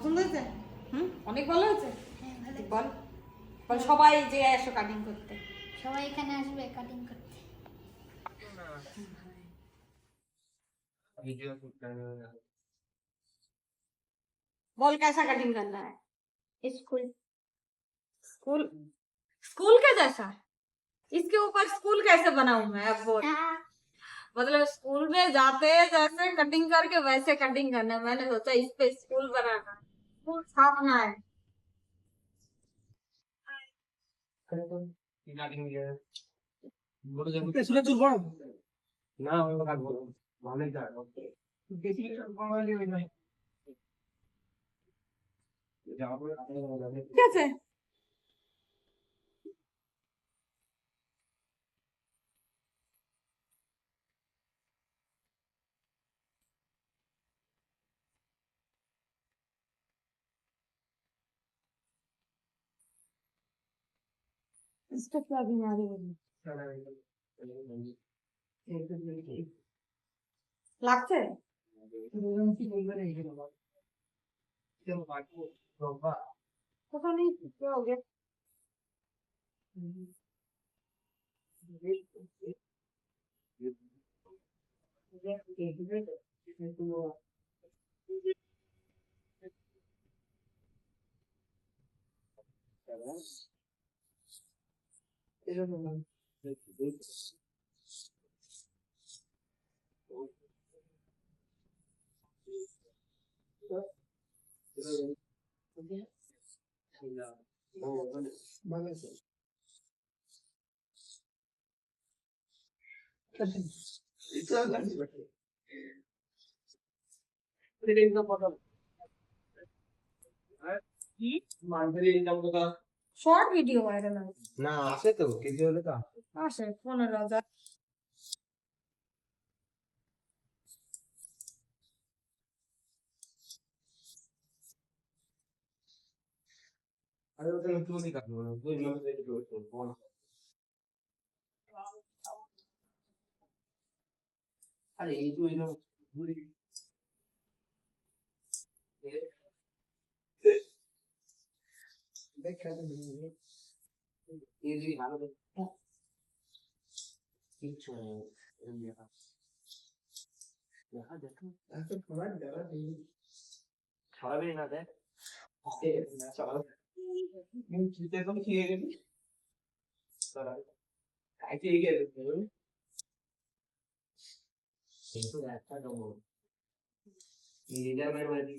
পছন্দ হয়েছে? অনেক ভালো হয়েছে। বল বল সবাই যে এসো কাটিং করতে। সবাই এখানে আসবে কাটিং করতে। बोल कैसा कटिंग करना है? स्कूल स्कूल स्कूल के जैसा? इसके ऊपर स्कूल कैसे बनाऊं मैं अब बोल। मतलब स्कूल में जाते हैं जैसे कटिंग करके वैसे कटिंग करना है। मैंने सोचा इस पे स्कूल बनाना है, स्कूल छापना है। कैसे? इसका क्या बीमारी है? লাগছে? पता नहीं क्या हो गया। শর্ট ভিডিও ভাইরাল হয় না আসে তো কেজি হলে তো আসে 15,000। আরে ওটা তুমি কাটবো না তুই মানে দেখি তো ফোন আরে এই তো এলো ঘুরি দেখ খেলে এই যে ভালো কিছু দেখা দেখা দেখো এত খাবার দেওয়া নেই খাওয়াবে না দেখ না চলো চিতে তো খেয়ে গেলি সারা খাইতে গেলে কিন্তু একটা দম নিজের মেরে মারি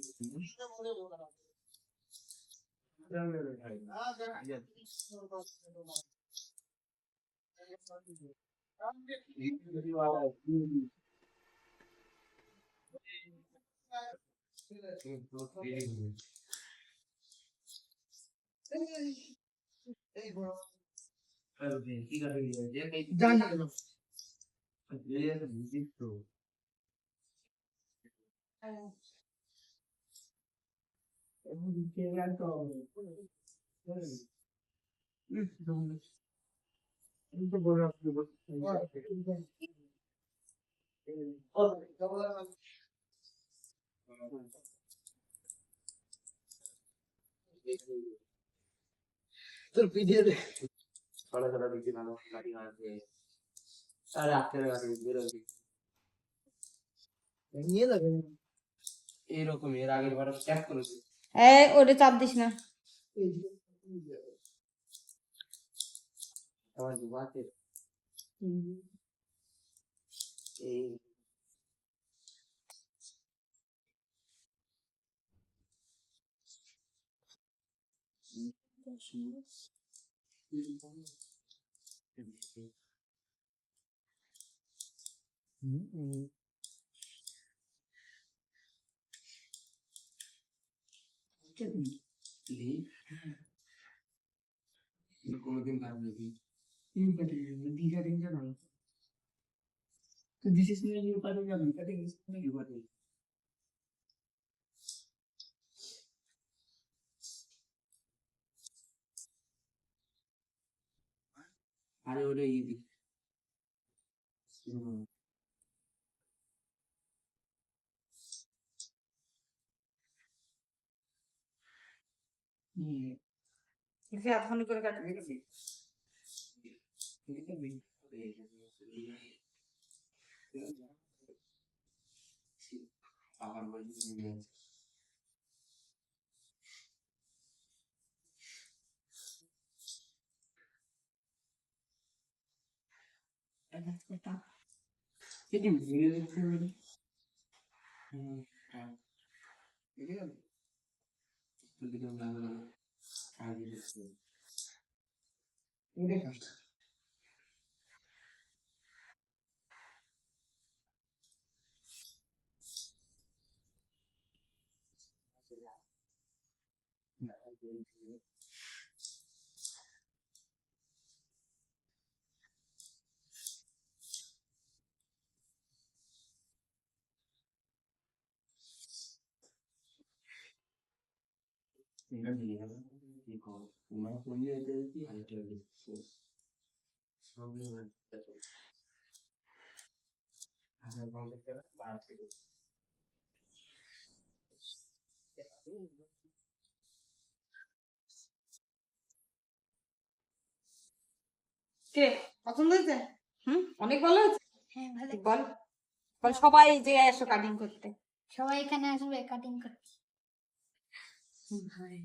তোর পিডিয়ে দে সারা সারা দিকে ভালো গাড়ি আছে আর আজকের গাড়ি বেরোবি নিয়ে যাবে এরকম এর আগের বার চেক করেছি এই ওটা চাপ দিস না। আমার বাতে এই কোনোদিন খারাপ নাকি দীঘা দিন জানো তো দিস ইজ নিউ পার্টি জানো কাটিং ইজ নিউ পার্টি আরে ওটা ইজি इसे आधा घंटे করে কাটবে কে পছন্দ হয়েছে অনেক ভালো হয়েছে হ্যাঁ ভালো বল বল সবাই যে এসো কাটিং করতে সবাই এখানে আসবে কাটিং করতে ভাই